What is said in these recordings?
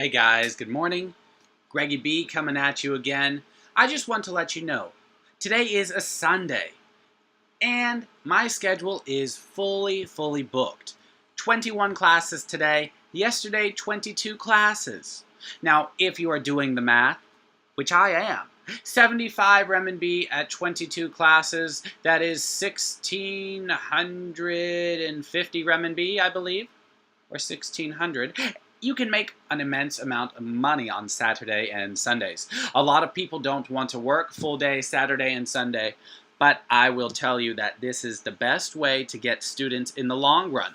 Hey guys, good morning. Greggy B coming at you again. I just want to let you know, today is a Sunday, and my schedule is fully booked. 21 classes today, yesterday 22 classes. Now, if you are doing the math, which I am, 75 renminbi at 22 classes, that is 1,650 renminbi, I believe, or 1,600. You can make an immense amount of money on Saturday and Sundays. A lot of people don't want to work full day Saturday and Sunday, but I will tell you that this is the best way to get students in the long run.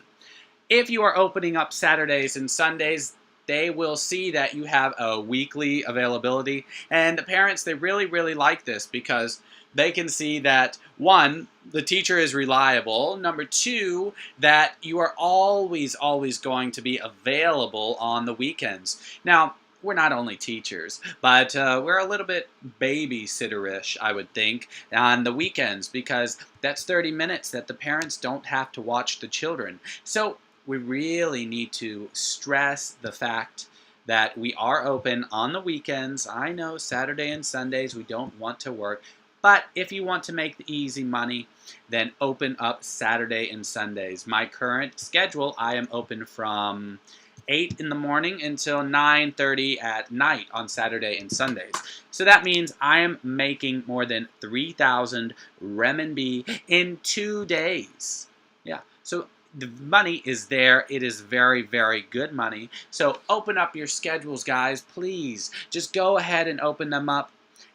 If you are opening up Saturdays and Sundays, they will see that you have a weekly availability, and the parents, they really like this because they can see that, one, the teacher is reliable, number two, that you are always going to be available on the weekends. Now, we're not only teachers, but we're a little bit babysitter-ish, I would think, on the weekends, because that's 30 minutes that the parents don't have to watch the children. So we really need to stress the fact that we are open on the weekends. I know Saturday and Sundays we don't want to work, but if you want to make the easy money, then open up Saturday and Sundays. My current schedule, I am open from 8 in the morning until 9:30 at night on Saturday and Sundays. So that means I am making more than 3,000 renminbi in 2 days. Yeah, so the money is there. It is very good money. So open up your schedules, guys. Please just go ahead and open them up.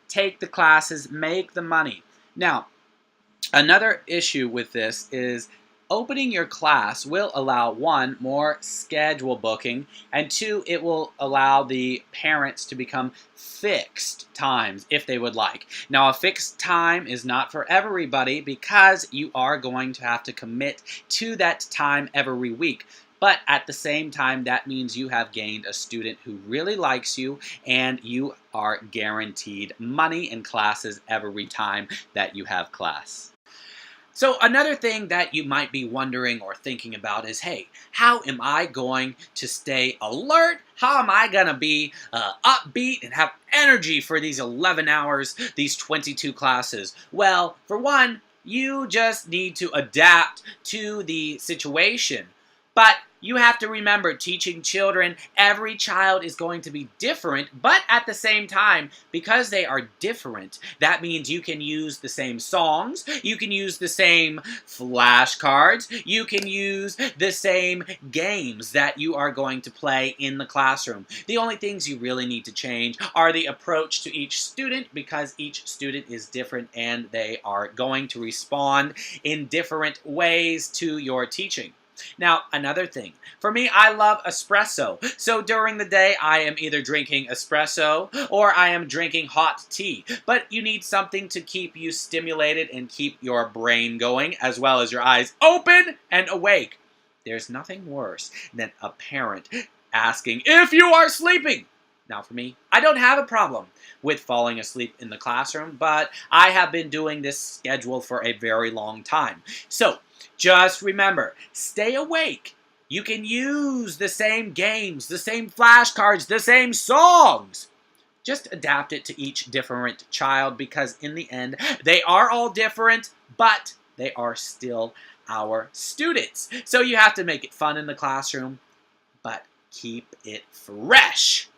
Take the classes, make the money. Now, another issue with this is opening your class will allow, one, more schedule booking, and two, it will allow the parents to become fixed times if they would like. Now, a fixed time is not for everybody because you are going to have to commit to that time every week. But at the same time, that means you have gained a student who really likes you, and you are guaranteed money in classes every time that you have class. So another thing that you might be wondering or thinking about is, hey, how am I going to stay alert? How am I going to be upbeat and have energy for these 11 hours, these 22 classes? Well, for one, you just need to adapt to the situation. But you have to remember, teaching children, every child is going to be different, but at the same time, because they are different, that means you can use the same songs, you can use the same flashcards, you can use the same games that you are going to play in the classroom. The only things you really need to change are the approach to each student, because each student is different and they are going to respond in different ways to your teaching. Now, another thing. For me, I love espresso. So during the day, I am either drinking espresso or I am drinking hot tea. But you need something to keep you stimulated and keep your brain going, as well as your eyes open and awake. There's nothing worse than a parent asking if you are sleeping. Now, for me, I don't have a problem with falling asleep in the classroom, but I have been doing this schedule for a very long time. So, just remember, stay awake. You can use the same games, the same flashcards, the same songs. Just adapt it to each different child, because in the end, they are all different, but they are still our students. So you have to make it fun in the classroom, but keep it fresh.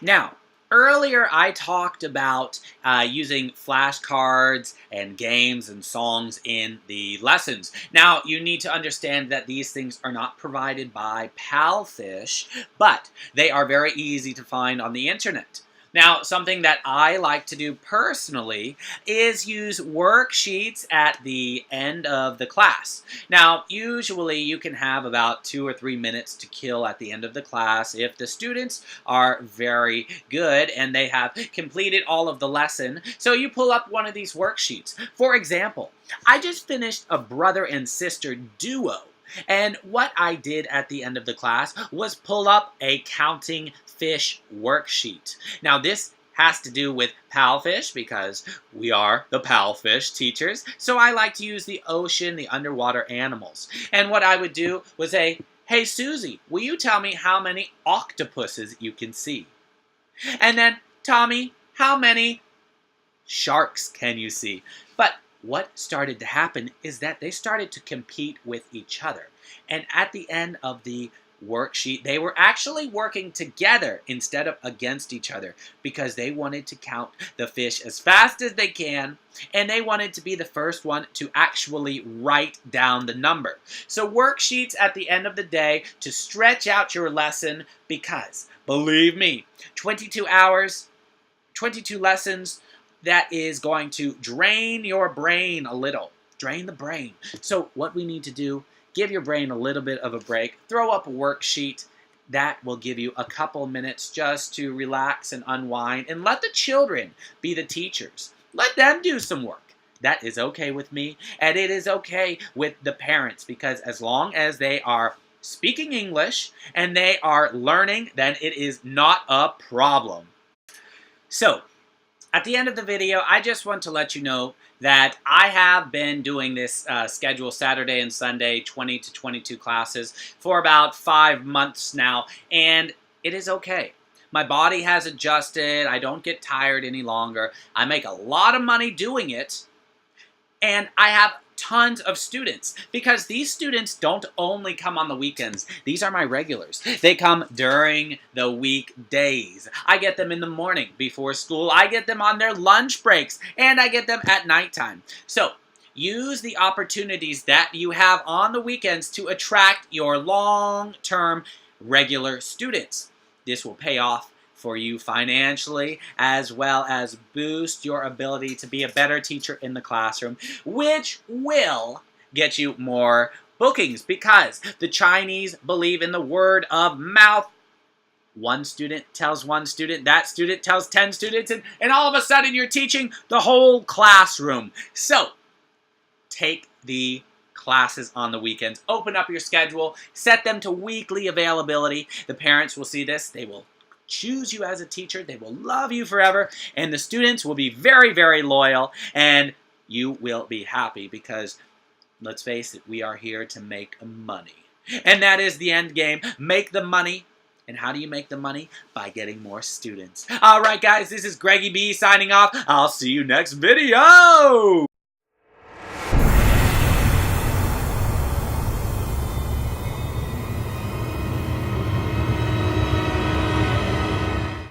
Now, earlier I talked about using flashcards and games and songs in the lessons. Now, you need to understand that these things are not provided by Palfish, but they are very easy to find on the internet. Now, something that I like to do personally is use worksheets at the end of the class. Now, usually you can have about 2 or 3 minutes to kill at the end of the class if the students are very good and they have completed all of the lesson. So you pull up one of these worksheets. For example, I just finished a brother and sister duo. And what I did at the end of the class was pull up a counting fish worksheet. Now, this has to do with Palfish because we are the Palfish teachers. So I like to use the ocean, the underwater animals. And what I would do was say, Hey Susie, will you tell me how many octopuses you can see? And then, Tommy, how many sharks can you see? But what started to happen is that they started to compete with each other. And at the end of the worksheet, they were actually working together instead of against each other because they wanted to count the fish as fast as they can, and they wanted to be the first one to actually write down the number. So worksheets at the end of the day to stretch out your lesson because, believe me, 22 hours, 22 lessons, that is going to drain your brain a little. Drain the brain. So what we need to do, give your brain a little bit of a break. Throw up a worksheet. That will give you a couple minutes just to relax and unwind. And let the children be the teachers. Let them do some work. That is okay with me. And it is okay with the parents. Because as long as they are speaking English and they are learning, then it is not a problem. So, at the end of the video, I just want to let you know that I have been doing this schedule Saturday and Sunday, 20 to 22 classes, for about 5 months now, and it is okay. My body has adjusted. I don't get tired any longer. I make a lot of money doing it, and I have tons of students because these students don't only come on the weekends. These are my regulars. They come during the weekdays. I get them in the morning before school. I get them on their lunch breaks, and I get them at nighttime. So use the opportunities that you have on the weekends to attract your long-term regular students. This will pay off for you financially, as well as boost your ability to be a better teacher in the classroom, which will get you more bookings because the Chinese believe in the word of mouth. One student tells one student, that student tells 10 students, and all of a sudden you're teaching the whole classroom. So, take the classes on the weekends. Open up your schedule. Set them to weekly availability. The parents will see this. They will choose you as a teacher. They will love you forever. And the students will be very, very loyal. And you will be happy because, let's face it, we are here to make money. And that is the end game. Make the money. And how do you make the money? By getting more students. All right, guys, this is Greggy B signing off. I'll see you next video.